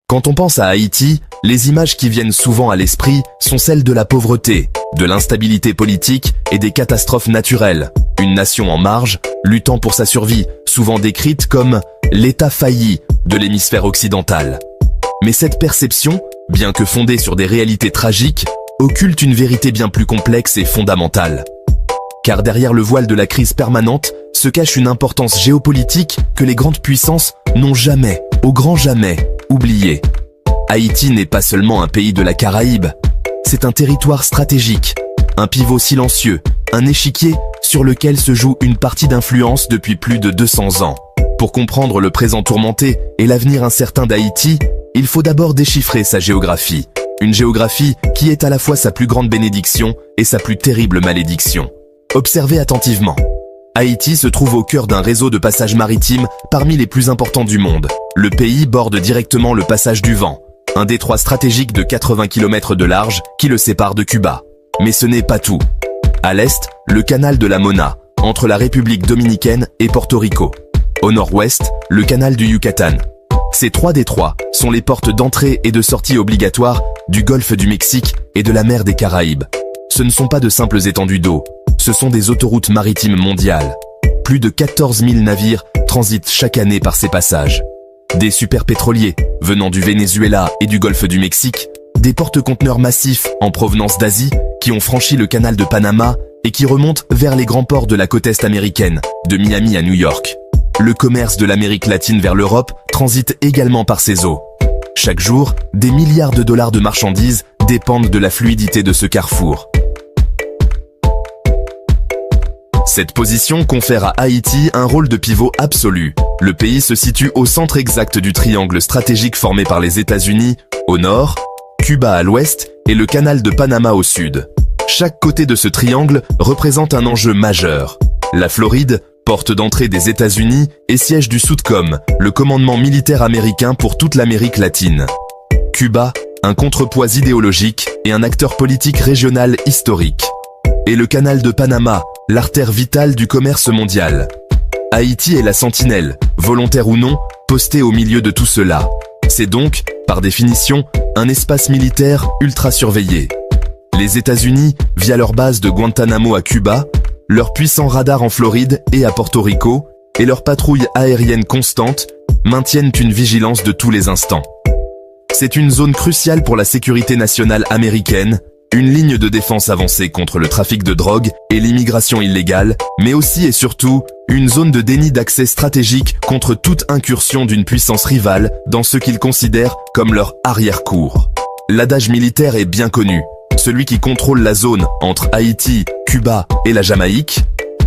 Quand on pense à Haïti, les images qui viennent souvent à l'esprit sont celles de la pauvreté, de l'instabilité politique et des catastrophes naturelles. Une nation en marge, luttant pour sa survie, souvent décrite comme l'État failli de l'hémisphère occidental. Mais cette perception, bien que fondée sur des réalités tragiques, occulte une vérité bien plus complexe et fondamentale. Car derrière le voile de la crise permanente se cache une importance géopolitique que les grandes puissances n'ont jamais, au grand jamais, oubliée. Haïti n'est pas seulement un pays de la Caraïbe, c'est un territoire stratégique, un pivot silencieux, un échiquier sur lequel se joue une partie d'influence depuis plus de 200 ans. Pour comprendre le présent tourmenté et l'avenir incertain d'Haïti, il faut d'abord déchiffrer sa géographie. Une géographie qui est à la fois sa plus grande bénédiction et sa plus terrible malédiction. Observez attentivement. Haïti se trouve au cœur d'un réseau de passages maritimes parmi les plus importants du monde. Le pays borde directement le passage du Vent, un détroit stratégique de 80 km de large qui le sépare de Cuba. Mais ce n'est pas tout. À l'est, le canal de la Mona, entre la République dominicaine et Porto Rico. Au nord-ouest, le canal du Yucatan. Ces trois détroits sont les portes d'entrée et de sortie obligatoires du golfe du Mexique et de la mer des Caraïbes. Ce ne sont pas de simples étendues d'eau, ce sont des autoroutes maritimes mondiales. Plus de 14 000 navires transitent chaque année par ces passages. Des superpétroliers venant du Venezuela et du golfe du Mexique, des porte-conteneurs massifs en provenance d'Asie qui ont franchi le canal de Panama et qui remontent vers les grands ports de la côte est américaine, de Miami à New York. Le commerce de l'Amérique latine vers l'Europe transite également par ces eaux. Chaque jour, des milliards de dollars de marchandises dépendent de la fluidité de ce carrefour. Cette position confère à Haïti un rôle de pivot absolu. Le pays se situe au centre exact du triangle stratégique formé par les États-Unis, au nord, Cuba à l'ouest et le canal de Panama au sud. Chaque côté de ce triangle représente un enjeu majeur. La Floride, porte d'entrée des États-Unis et siège du SOUTCOM, le commandement militaire américain pour toute l'Amérique latine. Cuba, un contrepoids idéologique et un acteur politique régional historique. Et le canal de Panama, l'artère vitale du commerce mondial. Haïti est la sentinelle, volontaire ou non, postée au milieu de tout cela. C'est donc, par définition, un espace militaire ultra surveillé. Les États-Unis, via leur base de Guantanamo à Cuba, leurs puissants radars en Floride et à Porto Rico, et leurs patrouilles aériennes constantes, maintiennent une vigilance de tous les instants. C'est une zone cruciale pour la sécurité nationale américaine, une ligne de défense avancée contre le trafic de drogue et l'immigration illégale, mais aussi et surtout, une zone de déni d'accès stratégique contre toute incursion d'une puissance rivale dans ce qu'ils considèrent comme leur arrière-cour. L'adage militaire est bien connu. Celui qui contrôle la zone entre Haïti, Cuba et la Jamaïque,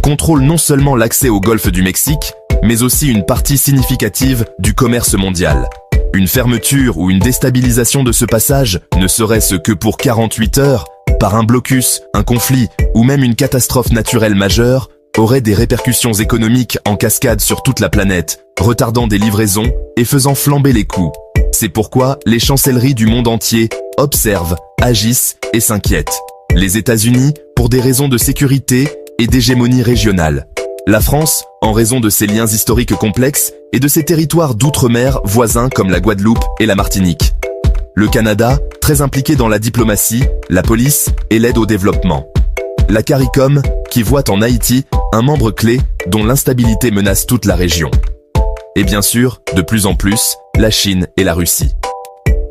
contrôle non seulement l'accès au golfe du Mexique, mais aussi une partie significative du commerce mondial. Une fermeture ou une déstabilisation de ce passage, ne serait-ce que pour 48 heures, par un blocus, un conflit ou même une catastrophe naturelle majeure, aurait des répercussions économiques en cascade sur toute la planète, retardant des livraisons et faisant flamber les coûts. C'est pourquoi les chancelleries du monde entier observent, agissent et s'inquiètent. Les États-Unis, pour des raisons de sécurité et d'hégémonie régionale. La France, en raison de ses liens historiques complexes et de ses territoires d'outre-mer voisins comme la Guadeloupe et la Martinique. Le Canada, très impliqué dans la diplomatie, la police et l'aide au développement. La CARICOM, qui voit en Haïti un membre clé dont l'instabilité menace toute la région. Et bien sûr, de plus en plus, la Chine et la Russie.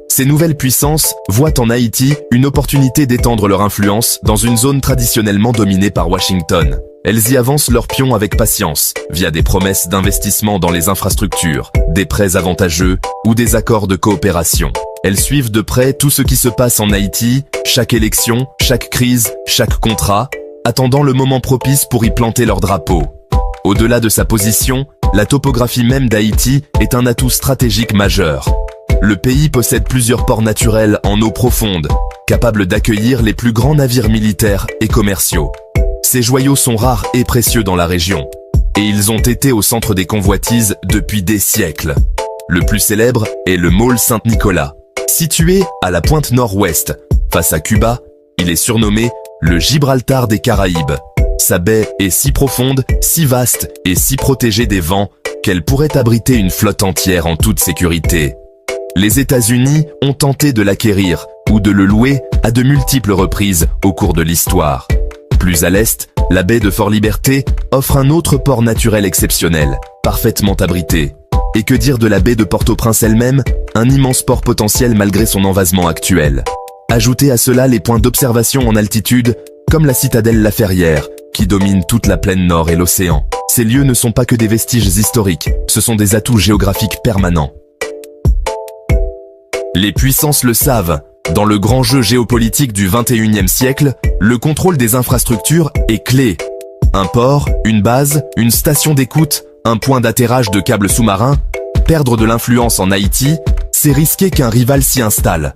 Ces nouvelles puissances voient en Haïti une opportunité d'étendre leur influence dans une zone traditionnellement dominée par Washington. Elles y avancent leurs pions avec patience, via des promesses d'investissement dans les infrastructures, des prêts avantageux ou des accords de coopération. Elles suivent de près tout ce qui se passe en Haïti, chaque élection, chaque crise, chaque contrat, attendant le moment propice pour y planter leur drapeau. Au-delà de sa position, la topographie même d'Haïti est un atout stratégique majeur. Le pays possède plusieurs ports naturels en eau profonde, capables d'accueillir les plus grands navires militaires et commerciaux. Ces joyaux sont rares et précieux dans la région, et ils ont été au centre des convoitises depuis des siècles. Le plus célèbre est le Môle Saint-Nicolas. Situé à la pointe nord-ouest, face à Cuba, il est surnommé le Gibraltar des Caraïbes. Sa baie est si profonde, si vaste et si protégée des vents qu'elle pourrait abriter une flotte entière en toute sécurité. Les États-Unis ont tenté de l'acquérir ou de le louer à de multiples reprises au cours de l'histoire. Plus à l'est, la baie de Fort-Liberté offre un autre port naturel exceptionnel, parfaitement abrité. Et que dire de la baie de Port-au-Prince elle-même, un immense port potentiel malgré son envasement actuel. Ajoutez à cela les points d'observation en altitude, comme la citadelle La Ferrière, qui domine toute la plaine nord et l'océan. Ces lieux ne sont pas que des vestiges historiques, ce sont des atouts géographiques permanents. Les puissances le savent, dans le grand jeu géopolitique du XXIe siècle, le contrôle des infrastructures est clé. Un port, une base, une station d'écoute, un point d'atterrage de câbles sous-marins, perdre de l'influence en Haïti, c'est risquer qu'un rival s'y installe.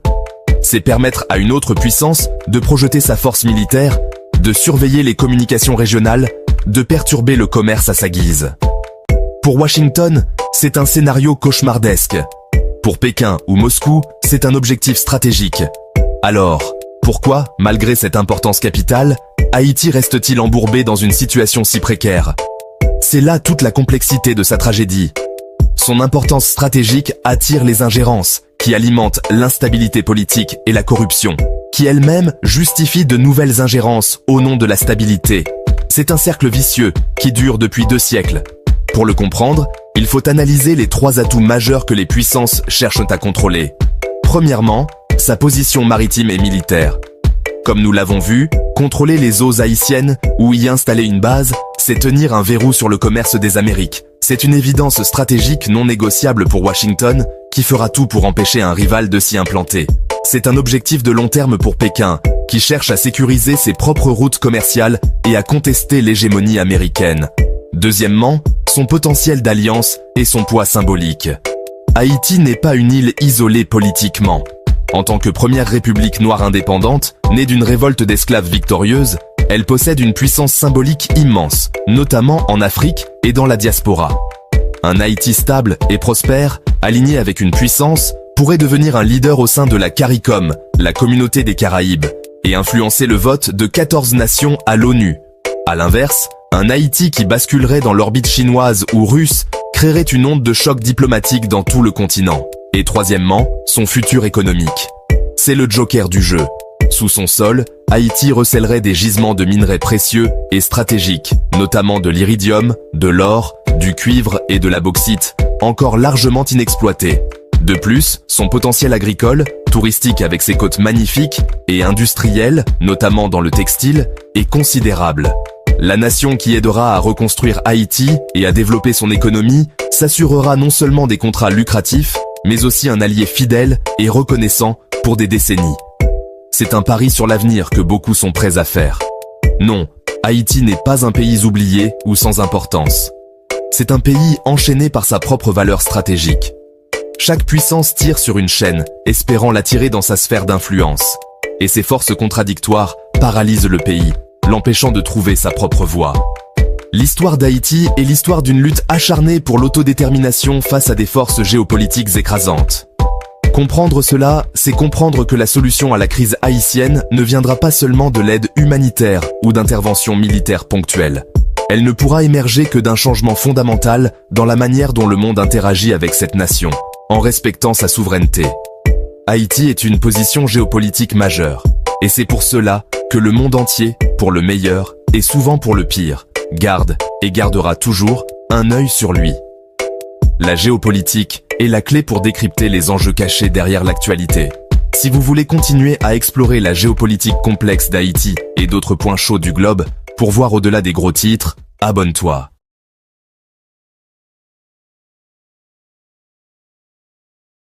C'est permettre à une autre puissance de projeter sa force militaire, de surveiller les communications régionales, de perturber le commerce à sa guise. Pour Washington, c'est un scénario cauchemardesque. Pour Pékin ou Moscou, c'est un objectif stratégique. Alors, pourquoi, malgré cette importance capitale, Haïti reste-t-il embourbé dans une situation si précaire? C'est là toute la complexité de sa tragédie. Son importance stratégique attire les ingérences, qui alimentent l'instabilité politique et la corruption, qui elle-même justifie de nouvelles ingérences au nom de la stabilité. C'est un cercle vicieux qui dure depuis 2 siècles. Pour le comprendre, il faut analyser les 3 atouts majeurs que les puissances cherchent à contrôler. Premièrement, sa position maritime et militaire. Comme nous l'avons vu, contrôler les eaux haïtiennes ou y installer une base, c'est tenir un verrou sur le commerce des Amériques. C'est une évidence stratégique non négociable pour Washington, qui fera tout pour empêcher un rival de s'y implanter. C'est un objectif de long terme pour Pékin, qui cherche à sécuriser ses propres routes commerciales et à contester l'hégémonie américaine. Deuxièmement, son potentiel d'alliance et son poids symbolique. Haïti n'est pas une île isolée politiquement. En tant que première république noire indépendante, née d'une révolte d'esclaves victorieuse, elle possède une puissance symbolique immense, notamment en Afrique et dans la diaspora. Un Haïti stable et prospère, aligné avec une puissance, pourrait devenir un leader au sein de la CARICOM, la communauté des Caraïbes, et influencer le vote de 14 nations à l'ONU. À l'inverse, un Haïti qui basculerait dans l'orbite chinoise ou russe créerait une onde de choc diplomatique dans tout le continent. Et troisièmement, son futur économique. C'est le joker du jeu. Sous son sol, Haïti recèlerait des gisements de minerais précieux et stratégiques, notamment de l'iridium, de l'or, du cuivre et de la bauxite, encore largement inexploités. De plus, son potentiel agricole, touristique avec ses côtes magnifiques, et industriel, notamment dans le textile, est considérable. La nation qui aidera à reconstruire Haïti et à développer son économie s'assurera non seulement des contrats lucratifs, mais aussi un allié fidèle et reconnaissant pour des décennies. C'est un pari sur l'avenir que beaucoup sont prêts à faire. Non, Haïti n'est pas un pays oublié ou sans importance. C'est un pays enchaîné par sa propre valeur stratégique. Chaque puissance tire sur une chaîne, espérant l'attirer dans sa sphère d'influence. Et ces forces contradictoires paralysent le pays, l'empêchant de trouver sa propre voie. L'histoire d'Haïti est l'histoire d'une lutte acharnée pour l'autodétermination face à des forces géopolitiques écrasantes. Comprendre cela, c'est comprendre que la solution à la crise haïtienne ne viendra pas seulement de l'aide humanitaire ou d'interventions militaires ponctuelles. Elle ne pourra émerger que d'un changement fondamental dans la manière dont le monde interagit avec cette nation, en respectant sa souveraineté. Haïti est une position géopolitique majeure, et c'est pour cela que le monde entier, pour le meilleur et souvent pour le pire, garde et gardera toujours un œil sur lui. La géopolitique est la clé pour décrypter les enjeux cachés derrière l'actualité. Si vous voulez continuer à explorer la géopolitique complexe d'Haïti et d'autres points chauds du globe, pour voir au-delà des gros titres, abonne-toi.